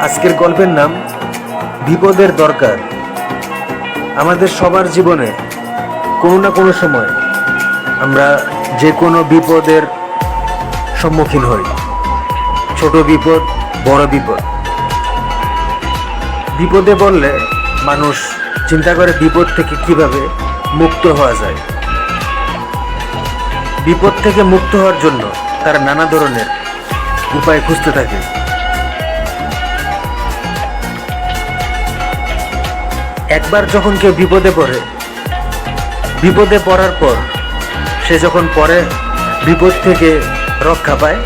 আজকের গল্পের নাম বিপদের দরকার। আমাদের সবার জীবনে কোনো না কোনো সময় আমরা যে কোনো বিপদের সম্মুখীন হই। ছোট বিপদ, বড় বিপদ। বিপদে পড়লে মানুষ চিন্তা করে বিপদ থেকে কিভাবে মুক্ত হওয়া যায়। বিপদ থেকে মুক্ত হওয়ার জন্য তারা নানা ধরনের উপায় খুঁজতে থাকে। একবার যখন কেউ বিপদে পড়ে, বিপদে পড়ার পর সে যখন পরে বিপদ থেকে রক্ষা পায়,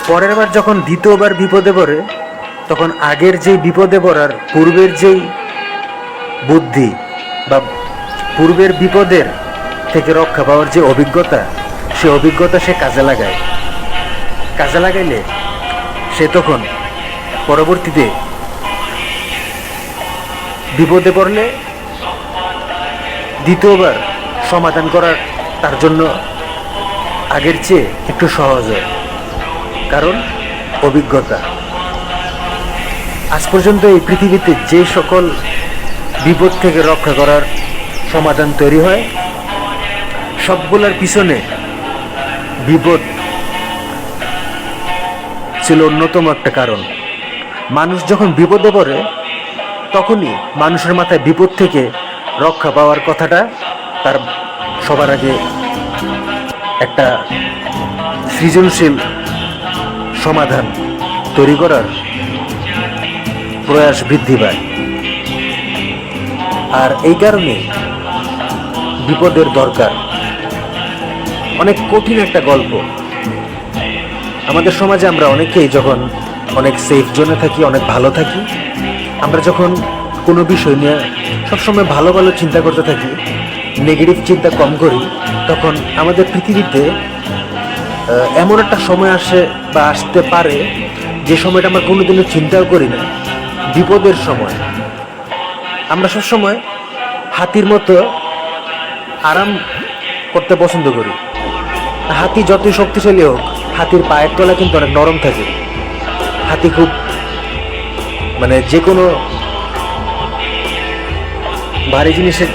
পরের বার যখন দ্বিতীয়বার বিপদে পড়ে, তখন আগের যেই বিপদে পড়ার পূর্বের যেই বুদ্ধি বা পূর্বের বিপদের থেকে রক্ষা পাওয়ার যে অভিজ্ঞতা, সে অভিজ্ঞতা সে কাজে লাগায়। কাজে লাগাইলে সে তখন পরবর্তীতে বিপদে পড়লে দ্বিতীয়বার সমাধান করার তার জন্য আগের চেয়ে একটু সহজ হয়, কারণ অভিজ্ঞতা। আজ পর্যন্ত এই পৃথিবীতে যে সকল বিপদ থেকে রক্ষা করার সমাধান তৈরি হয়, সবগুলোর পিছনে বিপদ ছিল অন্যতম একটা কারণ। মানুষ যখন বিপদে পড়ে, তখনই মানুষের মাথায় বিপদ থেকে রক্ষা পাওয়ার কথাটা তার সবার আগে একটা সৃজনশীল সমাধান তৈরি করার প্রয়াস বৃদ্ধি পায়। আর এই কারণে বিপদের দরকার। অনেক কঠিন একটা গল্প। আমাদের সমাজে আমরা অনেকেই যখন অনেক সেফ জোনে থাকি, অনেক ভালো থাকি, আমরা যখন কোনো বিষয় নিয়ে সবসময় ভালো ভালো চিন্তা করতে থাকি, নেগেটিভ চিন্তা কম করি, তখন আমাদের পৃথিবীতে এমন একটা সময় আসে বা আসতে পারে যে সময়টা আমরা কোনোদিনও চিন্তাও করি না, বিপদের সময়। আমরা সবসময় হাতির মতো আরাম করতে পছন্দ করি। হাতি যতই শক্তিশালী হোক, হাতির পায়ের তলা কিন্তু অনেক নরম থাকে। হাতি খুব যে কোনো ভারী জিনিসের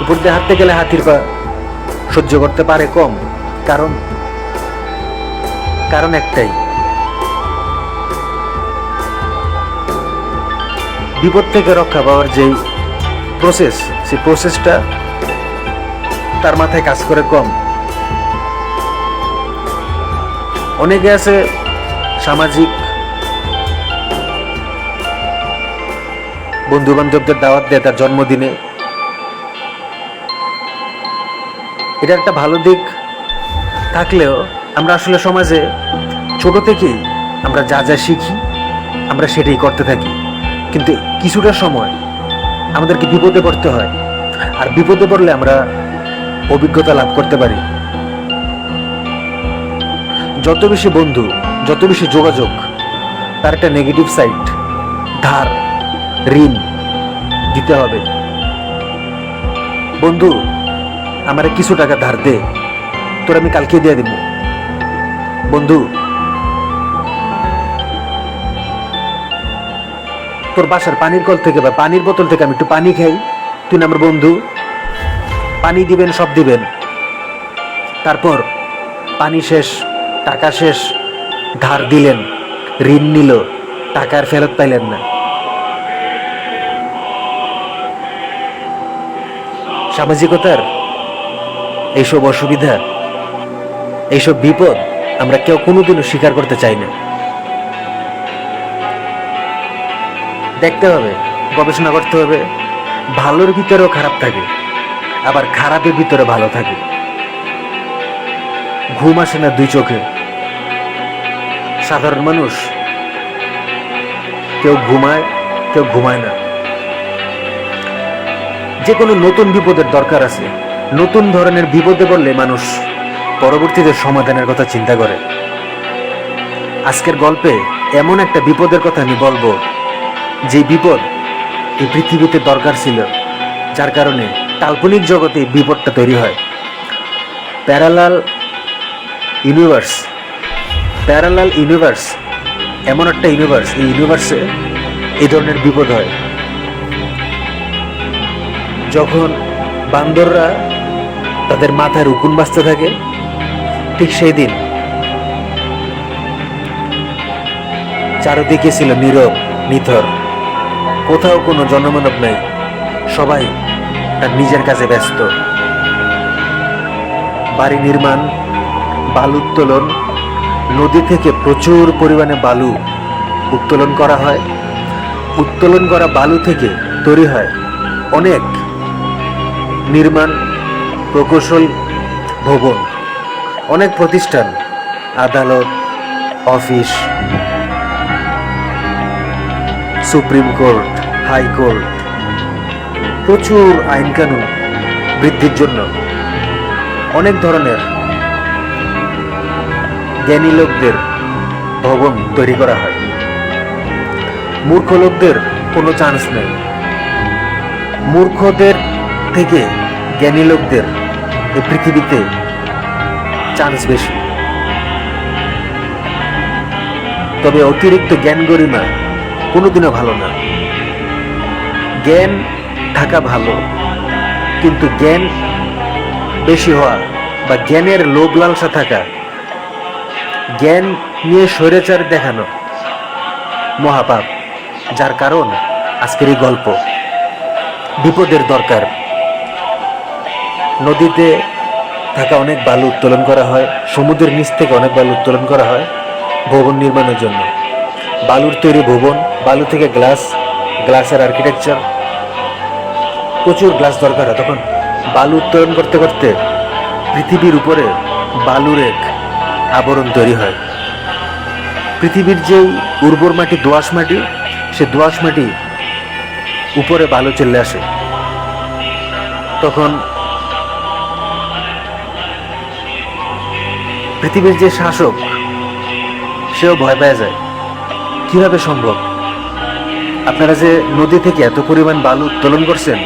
উপর দিয়ে হাঁটতে গেলে হাতির পা সহ্য করতে পারে কম। কারণ একটাই, বিপদ থেকে রক্ষা পাওয়ার যেই প্রসেস, সেই প্রসেসটা তার মাথায় কাজ করে কম। অনেকে আছে সামাজিক বন্ধু বান্ধবদের দাওয়াত দেয় তার জন্মদিনে। এটা একটা ভালো দিক থাকলেও আমরা আসলে সমাজে ছোট থেকেই আমরা যা যা শিখি আমরা সেটাই করতে থাকি। কিন্তু কিছুটা সময় আমাদেরকে বিপদে পড়তে হয়, আর বিপদে পড়লে আমরা অভিজ্ঞতা লাভ করতে পারি। যত বেশি বন্ধু, যত বেশি যোগাযোগ, তার একটা নেগেটিভ সাইড, ধার, ঋণ দিতে হবে। বন্ধু, আমার কিছু টাকা ধার দে, তোর আমি কালকে দিয়ে দেব। বন্ধু, তোর বাসার পানির কল থেকে বা পানির বোতল থেকে আমি একটু পানি খাই, তুই না আমার বন্ধু। পানি দিবেন, সব দিবেন, তারপর পানি শেষ, টাকা শেষ, ধার দিলেন, ঋণ নিল, টাকা আর ফেরত পাইলেন না। সামাজিকতার এইসব অসুবিধা, এইসব বিপদ আমরা কেউ কোনোদিনও স্বীকার করতে চাই না। দেখতে হবে, গবেষণা করতে হবে। ভালোর ভিতরেও খারাপ থাকে, আবার খারাপের ভিতরে ভালো থাকে। ঘুম আসে না দুই চোখে। সাধারণ মানুষ কেউ ঘুমায়, কেউ ঘুমায় না। যে কোনো নতুন বিপদের দরকার আছে। নতুন ধরনের বিপদে পড়লে মানুষ পরবর্তীতে সমাধানের কথা চিন্তা করে। আজকের গল্পে এমন একটা বিপদের কথা আমি বলবো, যে বিপদ এই পৃথিবীতে দরকার ছিল, যার কারণে কাল্পনিক জগতে বিপদটা তৈরি হয়। প্যারালাল ইউনিভার্স এমন একটা ইউনিভার্স, এই ইউনিভার্সে এই ধরনের বিপদ হয় যখন বান্দররা তাদের মাথায় উকুন বাঁচতে থাকে। ঠিক সেই দিন চারদিকে ছিল নীরব নিথর, কোথাও কোনো জনমানব নাই, সবাই তার নিজের কাজে ব্যস্ত। বাড়ি নির্মাণ, বালু উত্তোলন, নদী থেকে প্রচুর পরিমাণে বালু উত্তোলন করা হয়। উত্তোলন করা বালু থেকে তৈরি হয় অনেক নির্মাণ প্রকৌশল ভবন, অনেক প্রতিষ্ঠান, আদালত, অফিস, সুপ্রিম কোর্ট, হাইকোর্ট, প্রচুর আইন কানুন বৃদ্ধির জন্য অনেক ধরনের জ্ঞানী লোকদের ভবন তৈরি করা হয়। মূর্খ লোকদের কোনো চান্স নেই। মূর্খদের থেকে জ্ঞানী লোকদের এই পৃথিবীতে চান্স বেশি। তবে অতিরিক্ত জ্ঞান গরিমা কোনোদিনও ভালো না। জ্ঞান থাকা ভালো, কিন্তু জ্ঞান বেশি হওয়া বা জ্ঞানের লোভ লালসা থাকা, জ্ঞান নিয়ে স্বৈরাচার দেখানো মহাপাপ, যার কারণ আজকের এই গল্প। বিপদের দরকার। নদীতে থাকা অনেক বালু উত্তোলন করা হয়, সমুদ্রের নিচ থেকে অনেক বালু উত্তোলন করা হয় ভবন নির্মাণের জন্য। বালুর তৈরি ভবন, বালু থেকে গ্লাস, গ্লাসের আর্কিটেকচার, প্রচুর গ্লাস দরকার হয়। তখন বালু উত্তোলন করতে করতে পৃথিবীর উপরে বালুর এক আবরণ তৈরি হয়। পৃথিবীর যে উর্বর মাটি, দোআঁশ মাটি, সে দোআঁশ মাটি উপরে বালু চলে আসে। তখন পৃথিবীর যে শাসক, সেও ভয় পেয়ে যায়, কিভাবে সম্ভব? আপনারা যে নদী থেকে এত পরিমাণ বালু উত্তোলন করছেন,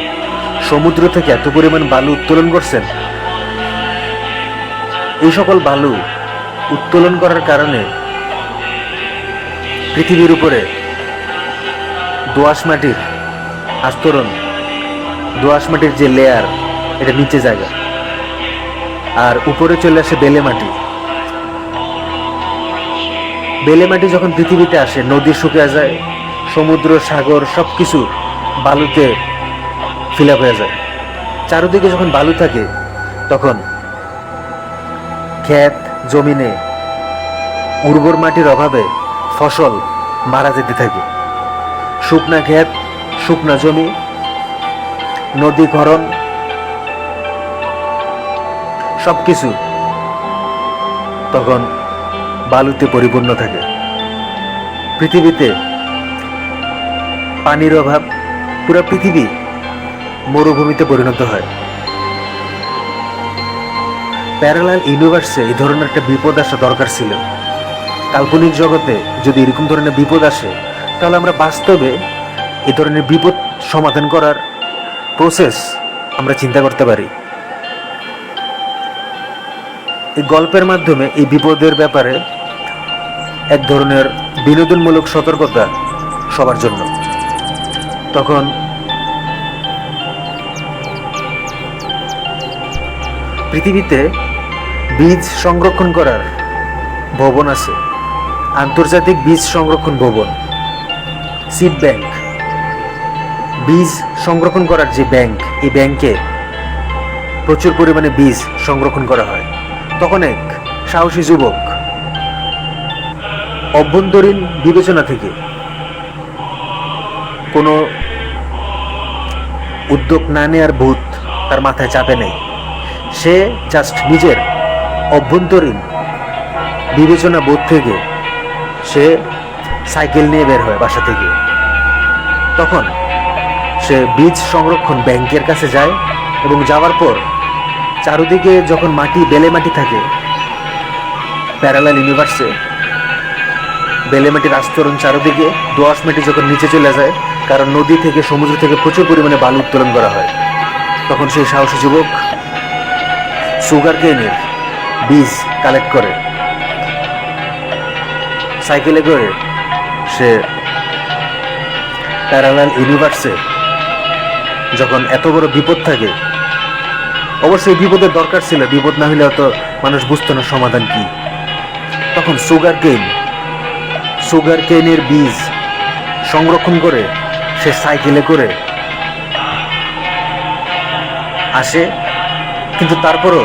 সমুদ্র থেকে এত পরিমাণ বালু উত্তোলন করছেন, এই সকল বালু উত্তোলন করার কারণে পৃথিবীর উপরে দোআঁশ মাটির আস্তরণ, দোআঁশ মাটির যে লেয়ার, এটা নিচে জায়গা, আর উপরে চলে আসে বেলে মাটি। বেলে মাটি যখন পৃথিবীতে আসে, নদী শুকিয়ে যায়, সমুদ্র, সাগর সবকিছু বালুতে ফিল আপ হয়ে যায়। চারদিকে যখন বালু থাকে, তখন ক্ষেত জমিনে উর্বর মাটির অভাবে ফসল মারা যেতে থাকে। শুকনা ক্ষেত, শুকনা জমি, নদী খনন সবকিছু তখন বালুতে পরিপূর্ণ থাকে। পৃথিবীতে পানির অভাব, পুরো পৃথিবী মরুভূমিতে পরিণত হয়। প্যারালাল ইউনিভার্সে এই ধরনের একটা বিপদ আসা দরকার ছিল। কাল্পনিক জগতে যদি এরকম ধরনের বিপদ আসে, তাহলে আমরা বাস্তবে এই ধরনের বিপদ সমাধান করার প্রসেস আমরা চিন্তা করতে পারি। এই গল্পের মাধ্যমে এই বিপদের ব্যাপারে এক ধরনের বিনোদনমূলক সতর্কতা সবার জন্য। তখন পৃথিবীতে বীজ সংরক্ষণ করার ভবন আছে, আন্তর্জাতিক বীজ সংরক্ষণ ভবন, সিড ব্যাংক। বীজ সংরক্ষণ করার যে ব্যাংক, এই ব্যাংকে প্রচুর পরিমাণে বীজ সংরক্ষণ করা হয়। তখন এক সাহসী যুবক অভ্যন্তরীণ বিবেচনা থেকে কোনো উদ্যোগ না নেয়ার ভূত তার মাথায় চাপে নেই। সে জাস্ট নিজের অভ্যন্তরীণ বিবেচনা বোধ থেকে সে সাইকেল নিয়ে বের হয় বাসা থেকে। তখন সে বীজ সংরক্ষণ ব্যাংকের কাছে যায় এবং যাওয়ার পর চারদিকে যখন মাটি, বেলে মাটি থাকে, প্যারালাল ইউনিভার্সে বেলে মাটির আস্তরণ চারদিকে, দোআঁশ মাটি যখন নিচে চলে যায়, কারণ নদী থেকে, সমুদ্র থেকে প্রচুর পরিমাণে বালু উত্তোলন করা হয়, তখন সেই সাহসী যুবক সুগার কেনের বীজ কালেক্ট করে, সাইকেলে করে সে প্যারালাল ইউনিভার্সে যখন এত বড় বিপদ থাকে, অবশ্যই বিপদের দরকার ছিল, বিপদ না হলে তো মানুষ বুঝতো না সমাধান কি। তখন সুগার কেনের বীজ সংরক্ষণ করে সে সাইকেলে করে আসে, কিন্তু তারপরও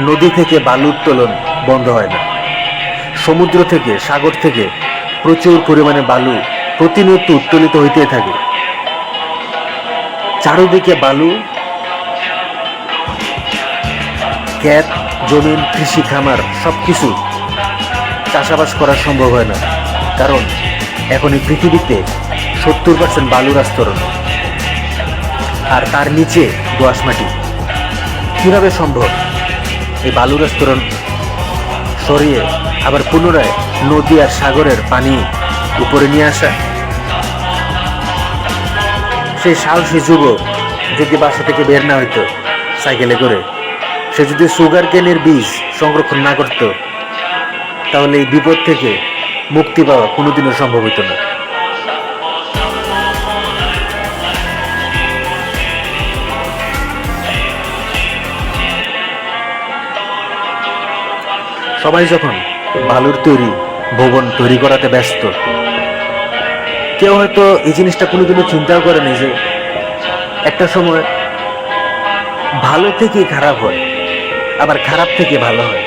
নদী থেকে বালু উত্তোলন বন্ধ হয় না। সমুদ্র থেকে, সাগর থেকে প্রচুর পরিমাণে বালু প্রতিনিয়ত উত্তোলিত হইতে থাকে। চারদিকে বালু, ক্ষেত, জমিন, কৃষি, খামার সবকিছু চাষাবাস করা সম্ভব হয় না, কারণ এখন এই পৃথিবীতে 70% বালুর আস্তরণ, আর তার নিচে দোআঁশ মাটি। কিভাবে সম্ভব এই বালুর আস্তরণ সরিয়ে আবার পুনরায় নদী আর সাগরের পানি উপরে নিয়ে আসা? সেই সাহসী যুবক যদি বাসা থেকে বের না হইতো সাইকেলে করে, সে যদি সুগার কেনের বীজ সংরক্ষণ না করত, তাহলে এই বিপদ থেকে মুক্তি পাওয়া কোনোদিনও সম্ভব হইত না। সবাই যখন বালুর তৈরি ভবন তৈরি করাতে ব্যস্ত, কেউ হয়তো এই জিনিসটা কোনোদিনও চিন্তাও করেনি যে একটা সময় ভালো থেকে খারাপ হয়, আবার খারাপ থেকে ভালো হয়।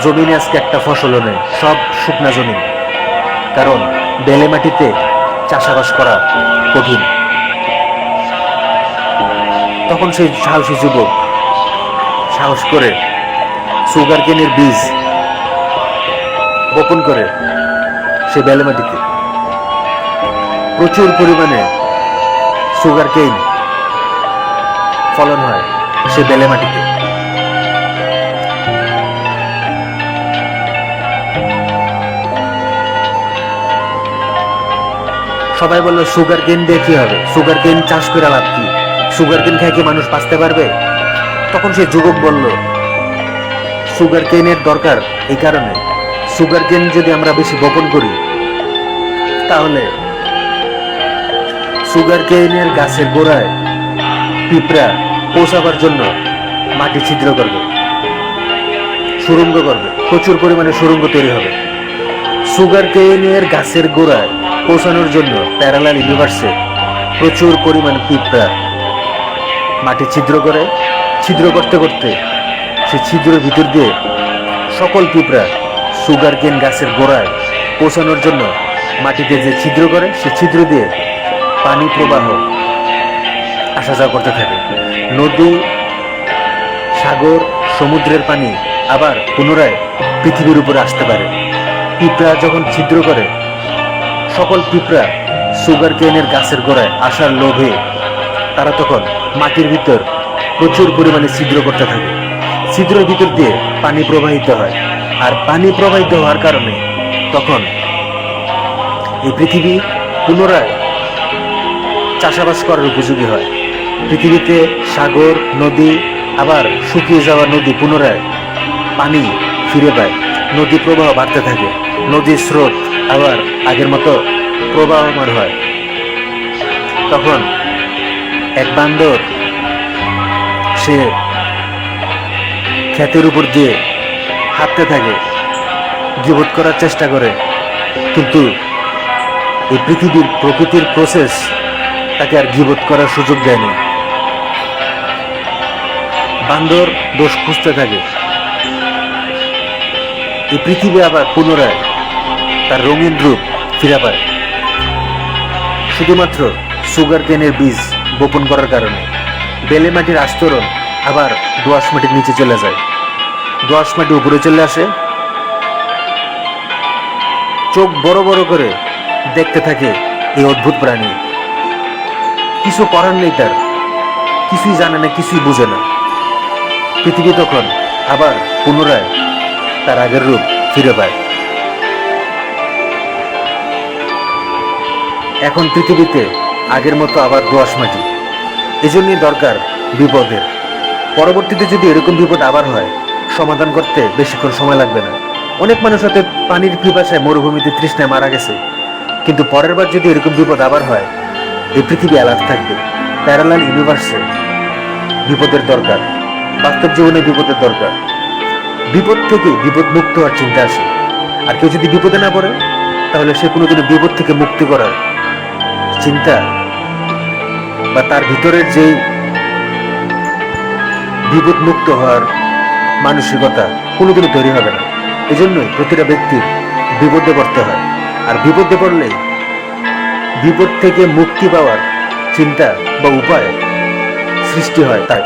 জমিনে আজকে একটা ফসলও নেই, সব শুকনা জমি, কারণ বেলে মাটিতে চাষাবাস করা কঠিন। তখন সেই সাহসী যুবক সাহস করে সুগার কেনের বীজ বপন করে সে বেলে মাটিতে। প্রচুর পরিমাণে সুগার কেন ফলন হয় সে বেলে মাটিতে। সবাই বললো সুগার কেন দিয়ে কি হবে, সুগার কেন চাষ করে লাভ কি, সুগার কেন খায় কি মানুষ বাঁচতে পারবে? তখন সে যুবক বলল, সুগার কেনের দরকার এই কারণে, সুগার কেন যদি আমরা বেশি বপন করি, তাহলে সুগার কেনের গাছের গোড়ায় পিঁপড়া পৌঁছাবার জন্য মাটি ছিদ্র করবে, সুড়ঙ্গ করবে, প্রচুর পরিমাণে সুড়ঙ্গ তৈরি হবে। সুগার কেনের গাছের গোড়ায় পৌঁছানোর জন্য প্যারালাল ইউনিভার্সে প্রচুর পরিমাণ পিঁপড়া মাটি ছিদ্র করে, ছিদ্র করতে করতে সে ছিদ্রের ভিতর দিয়ে সকল পিঁপড়া সুগার কেন গাছের গোড়ায় পৌঁছানোর জন্য মাটিতে যে ছিদ্র করে, সে ছিদ্র দিয়ে পানি প্রবাহ আসা যাওয়া করতে থাকে। নদী, সাগর, সমুদ্রের পানি আবার পুনরায় পৃথিবীর উপরে আসতে পারে। পিঁপড়া যখন ছিদ্র করে, সকল পিঁপড়া সুগার কেনের গাছের গোড়ায় আসার লোভে তারা তখন মাটির ভিতর প্রচুর পরিমাণে ছিদ্র করতে থাকে। ছিদ্রের ভিতর দিয়ে পানি প্রবাহিত হয়, আর পানি প্রবাহিত হওয়ার কারণে তখন এই পৃথিবী পুনরায় চাষাবাস করার উপযোগী হয়। পৃথিবীতে সাগর, নদী, আবার শুকিয়ে যাওয়া নদী পুনরায় পানি ফিরে পায়, নদী প্রবাহ বাড়তে থাকে, নদীর স্রোত আবার আগের মতো প্রবাহমান হয়। তখন এক বান্দর সে ক্ষেতের উপর দিয়ে হাঁটতে থাকে, গীবত করার চেষ্টা করে, কিন্তু এই পৃথিবীর প্রকৃতির প্রসেস তাকে আর গীবত করার সুযোগ দেয়নি। বান্দর দোষ খুঁজতে থাকে, এই পৃথিবী আবার পুনরায় তার রঙিন রূপ ফিরে পায় শুধুমাত্র সুগার কেনের বীজ বপন করার কারণে। বেলে মাটির আস্তরণ আবার দোআঁশ মাটির নিচে চলে যায়, দোআঁশ মাটি উপরে চলে আসে, চোখ বড় বড় করে দেখতে থাকে এই অদ্ভুত প্রাণী। কিছু করার নেই তার, কিছুই জানে না, কিছুই বুঝে না। পৃথিবী তখন আবার পুনরায় তার আগের রূপ ফিরে পায়। এখন পৃথিবীতে আগের মতো আবার দোআঁশ মাটি। এজন্যই দরকার বিপদের। পরবর্তীতে যদি এরকম বিপদ আবার হয়, সমাধান করতে বেশিক্ষণ সময় লাগবে না। অনেক মানুষ হয়তো পানির পিপাসায় মরুভূমিতে তৃষ্ণায় মারা গেছে, কিন্তু পরের বার যদি এরকম বিপদ আবার হয়, এই পৃথিবী অ্যালার্ট থাকবে। প্যারালাল ইউনিভার্সে বিপদের দরকার, বাস্তব জীবনে বিপদের দরকার। বিপদ থেকে বিপদ মুক্ত হওয়ার চিন্তা আসে। আর কেউ যদি বিপদে না পড়ে, তাহলে সে কোনোদিনও বিপদ থেকে মুক্তি করার চিন্তা বা তার ভিতরের যেই বিপদ মুক্ত হওয়ার মানসিকতা কোনোদিনও তৈরি হবে না। এই জন্যই প্রতিটা ব্যক্তির বিপদে পড়তে হয়। আর বিপদে পড়লে বিপদ থেকে মুক্তি পাওয়ার চিন্তা বা উপায় সৃষ্টি হয় তাই।